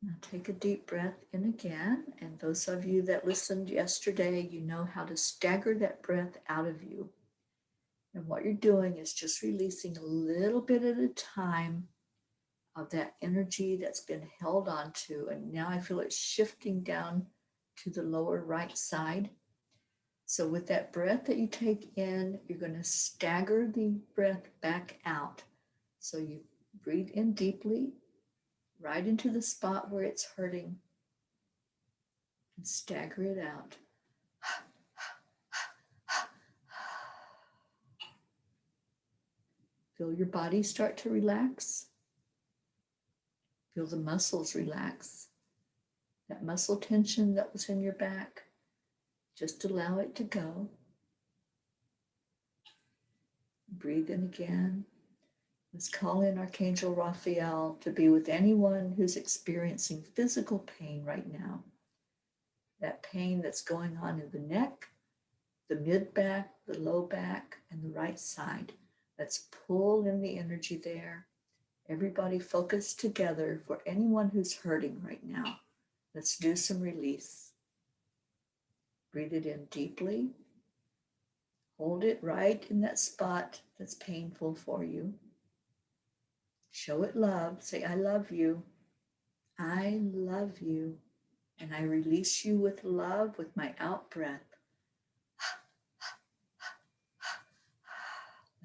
Now take a deep breath in again, and those of you that listened yesterday, you know how to stagger that breath out of you. And what you're doing is just releasing a little bit at a time of that energy that's been held onto. And now I feel it shifting down to the lower right side. So with that breath that you take in, you're going to stagger the breath back out. So you breathe in deeply, right into the spot where it's hurting, and stagger it out. Feel your body start to relax. Feel the muscles relax. That muscle tension that was in your back, just allow it to go. Breathe in again. Let's call in Archangel Raphael to be with anyone who's experiencing physical pain right now. That pain that's going on in the neck, the mid back, the low back, and the right side. Let's pull in the energy there. Everybody focus together for anyone who's hurting right now. Let's do some release. Breathe it in deeply. Hold it right in that spot that's painful for you. Show it love. Say, I love you. I love you. And I release you with love with my out breath.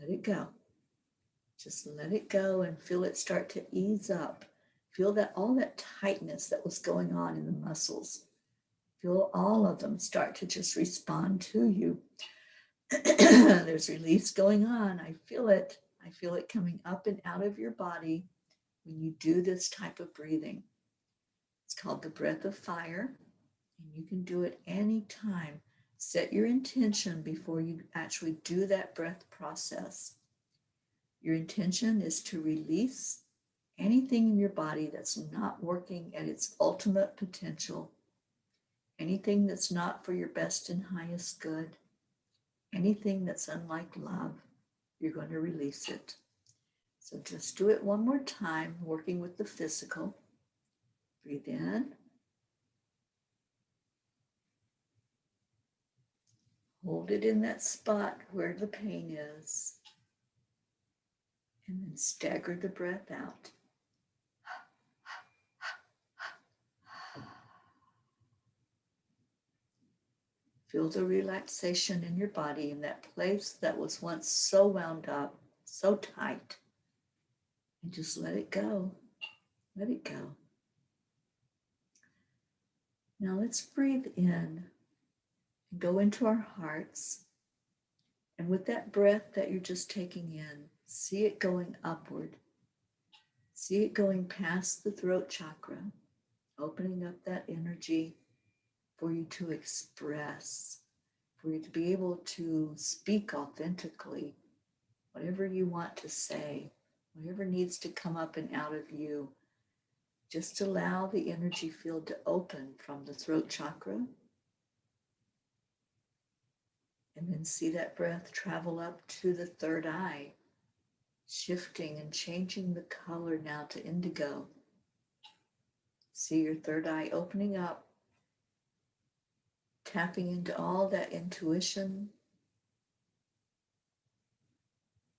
Let it go. Just let it go and feel it start to ease up. Feel that all that tightness that was going on in the muscles. Feel all of them start to just respond to you. There's release going on. I feel it. I feel it coming up and out of your body when you do this type of breathing. It's called the breath of fire, and you can do it anytime. Set your intention before you actually do that breath process. Your intention is to release anything in your body that's not working at its ultimate potential, anything that's not for your best and highest good, anything that's unlike love. You're going to release it. So just do it one more time, working with the physical. Breathe in. Hold it in that spot where the pain is. And then stagger the breath out. Feel the relaxation in your body in that place that was once so wound up, so tight. And just let it go. Let it go. Now let's breathe in and go into our hearts. And with that breath that you're just taking in, see it going upward. See it going past the throat chakra, opening up that energy for you to express, for you to be able to speak authentically, whatever you want to say, whatever needs to come up and out of you. Just allow the energy field to open from the throat chakra. And then see that breath travel up to the third eye, shifting and changing the color now to indigo. See your third eye opening up, tapping into all that intuition.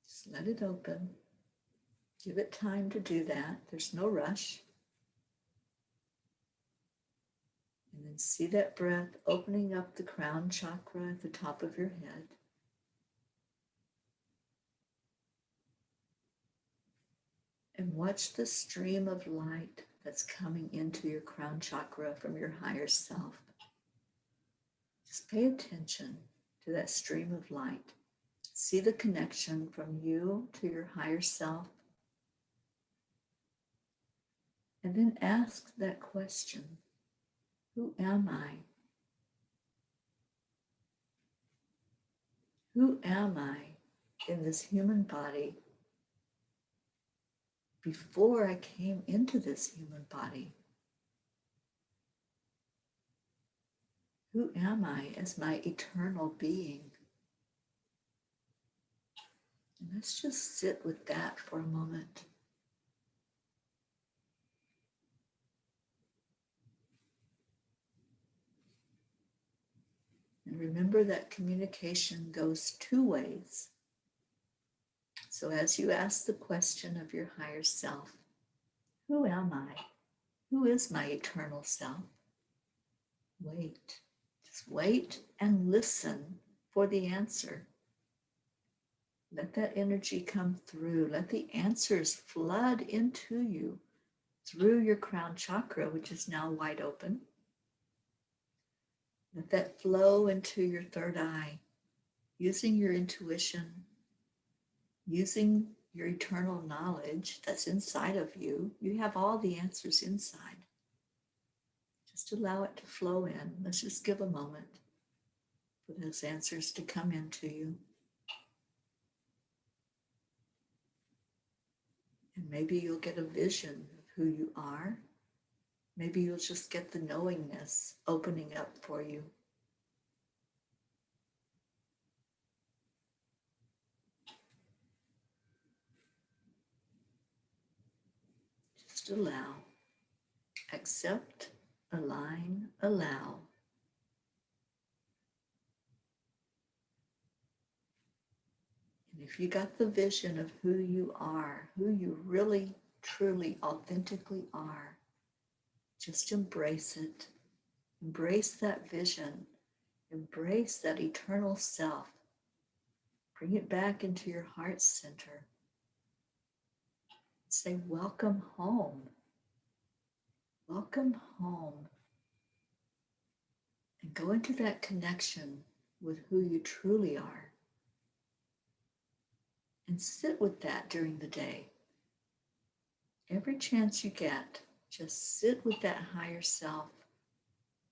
Just let it open. Give it time to do that. There's no rush. And then see that breath opening up the crown chakra at the top of your head. And watch the stream of light that's coming into your crown chakra from your higher self. Just pay attention to that stream of light. See the connection from you to your higher self. And then ask that question, who am I? Who am I in this human body before I came into this human body? Who am I as my eternal being? And let's just sit with that for a moment. And remember that communication goes two ways. So as you ask the question of your higher self, who am I? Who is my eternal self? Wait. Just wait and listen for the answer. Let that energy come through. Let the answers flood into you through your crown chakra, which is now wide open. Let that flow into your third eye, using your intuition, using your eternal knowledge that's inside of you. You have all the answers inside. Just allow it to flow in. Let's just give a moment for those answers to come into you. And maybe you'll get a vision of who you are. Maybe you'll just get the knowingness opening up for you. Just allow, accept, align, allow. And if you got the vision of who you are, who you really, truly, authentically are, just embrace it. Embrace that vision. Embrace that eternal self. Bring it back into your heart center. Say, welcome home. Welcome home. And go into that connection with who you truly are. And sit with that during the day. Every chance you get, just sit with that higher self,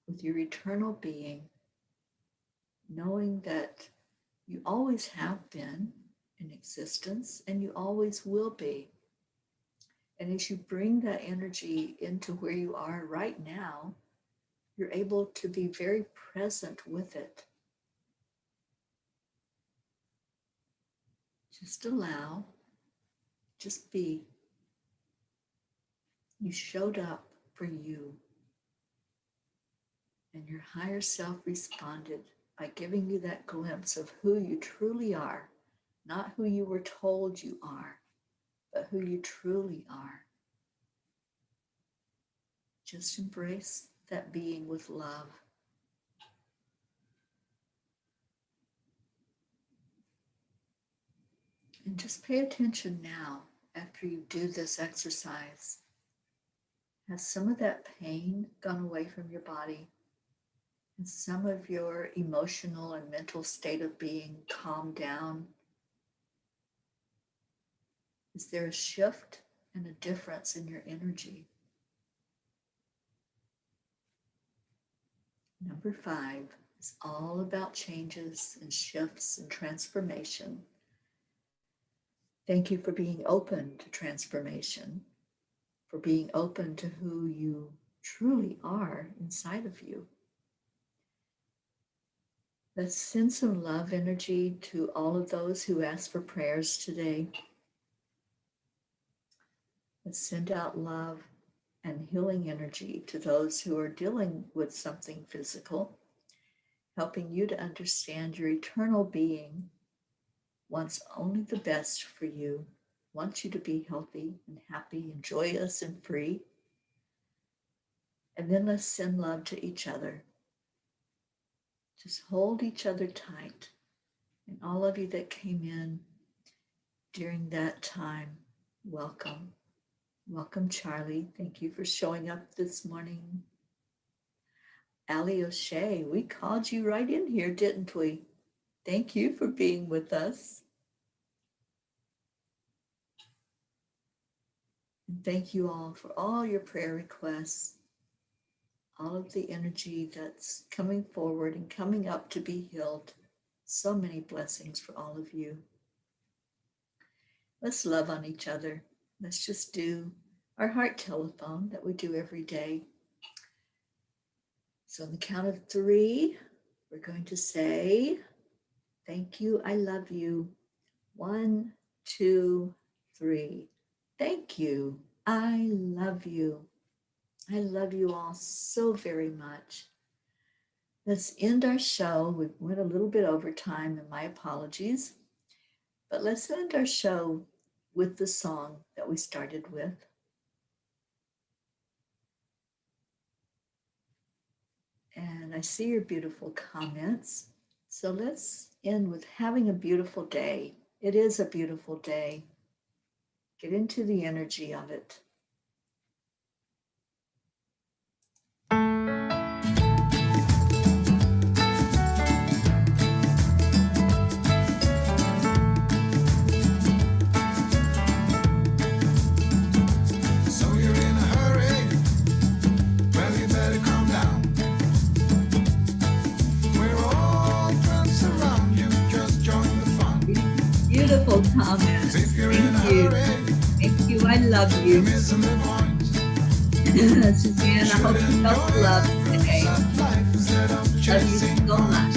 with your eternal being, knowing that you always have been in existence and you always will be. And as you bring that energy into where you are right now, you're able to be very present with it. Just allow, just be. You showed up for you. And your higher self responded by giving you that glimpse of who you truly are, not who you were told you are, but who you truly are. Just embrace that being with love. And just pay attention now, after you do this exercise. Has some of that pain gone away from your body? Has some of your emotional and mental state of being calmed down? Is there a shift and a difference in your energy? Number 5 is all about changes and shifts and transformation. Thank you for being open to transformation, for being open to who you truly are inside of you. Let's send some love energy to all of those who asked for prayers today. Let's send out love and healing energy to those who are dealing with something physical, helping you to understand your eternal being wants only the best for you, wants you to be healthy and happy and joyous and free. And then let's send love to each other. Just hold each other tight. And all of you that came in during that time, welcome. Welcome, Charlie. Thank you for showing up this morning. Allie O'Shea, we called you right in here, didn't we? Thank you for being with us. And thank you all for all your prayer requests, all of the energy that's coming forward and coming up to be healed. So many blessings for all of you. Let's love on each other. Let's just do our heart telephone that we do every day. So on the count of 3, we're going to say, thank you, I love you. 1, 2, 3. Thank you, I love you. I love you all so very much. Let's end our show. We went a little bit over time, and my apologies. But let's end our show with the song that we started with. And I see your beautiful comments. So let's end with having a beautiful day. It is a beautiful day. Get into the energy of it. So you're in a hurry? Well, you better calm down. We're all friends around you. Just join the fun. Beautiful comments. If you're in a Thank you. hurry, Thank you. I love you're you. missing the point. Suzanne, I hope you felt love today. Life instead of Love you chasing so much.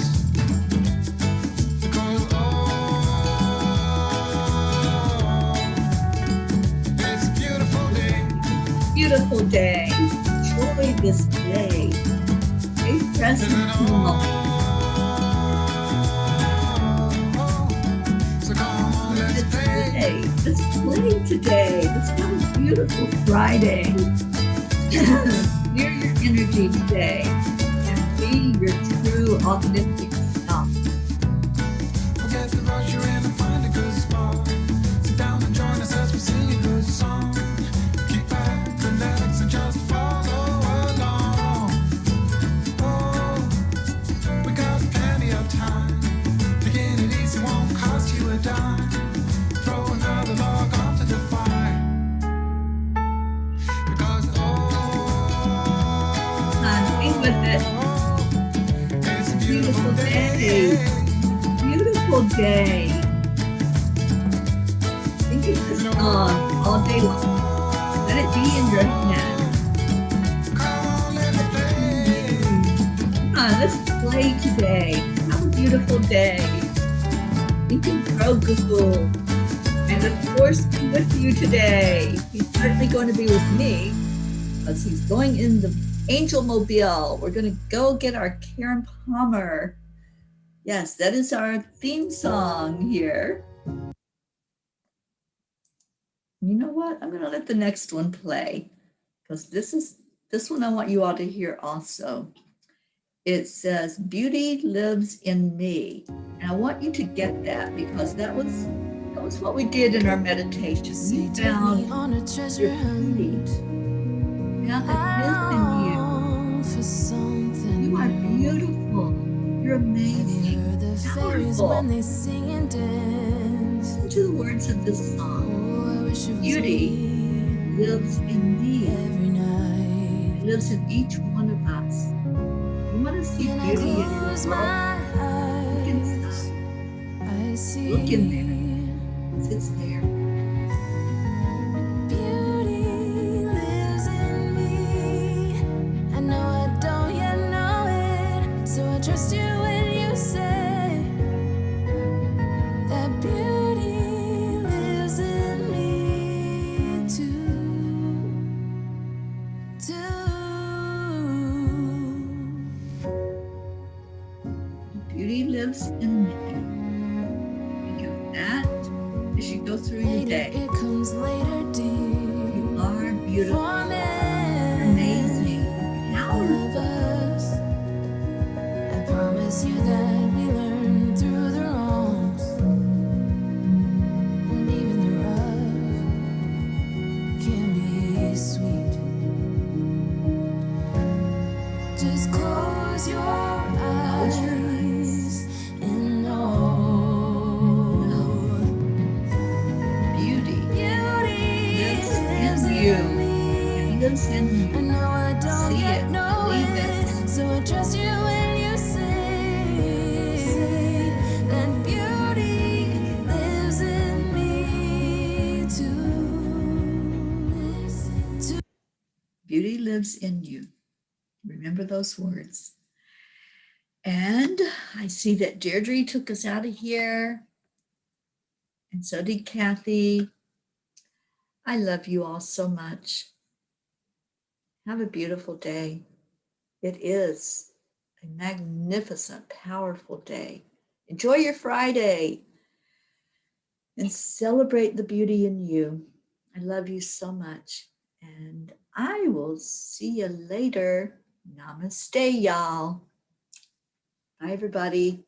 Because it's a beautiful day. Beautiful day. Enjoy this day. Stay present in the moment. So come on, play today. Let's have a beautiful Friday. Clear your energy today and be your true, authentic self. Forget the rush you're in and find a good spot. Sit down and join us as we sing a good song. Kick back, relax, and just follow along. Oh, we got plenty of time. Taking it easy won't cost you a dime. Throw another log onto the fire. Because Hang with it. it's a Beautiful day. Beautiful day. Think of this song all day long. Let it be in your head. Come on, let's play today. Have a beautiful day. Think and grow Google. And of course, be with you today. He's certainly going to be with me because he's going in the Angel Mobile. We're going to go get our Karen Palmer. Yes, that is our theme song here. You know what? I'm going to let the next one play because this one I want you all to hear also. It says, "Beauty lives in me." And I want you to get that because that was what we did in our meditation. We found your beauty. Found that lives in you. You are beautiful. You're amazing. Powerful. Listen to the words of this song. Beauty lives in me. It lives in each one of us. You want to see beauty in your world? Look inside. Look in there. It's there. Beauty lives in me. I know I don't yet know it, so I trust you when you say that beauty lives in me too. Beauty lives in me. Think of that as you go through your day. It comes later, dear. You are beautiful, amazing, powerful. I promise you that we learn through the wrongs, and even the rough can be sweet. Just close your eyes and know Beauty lives in lives you. in me. It lives in I you. know I don't See yet it, know believe it, it. so I trust you when you say that beauty lives in me too. Beauty lives in you. Remember those words. And I see that Deirdre took us out of here. And so did Kathy. I love you all so much. Have a beautiful day. It is a magnificent, powerful day. Enjoy your Friday and celebrate the beauty in you. I love you so much. And I will see you later. Namaste, y'all. Bye, everybody.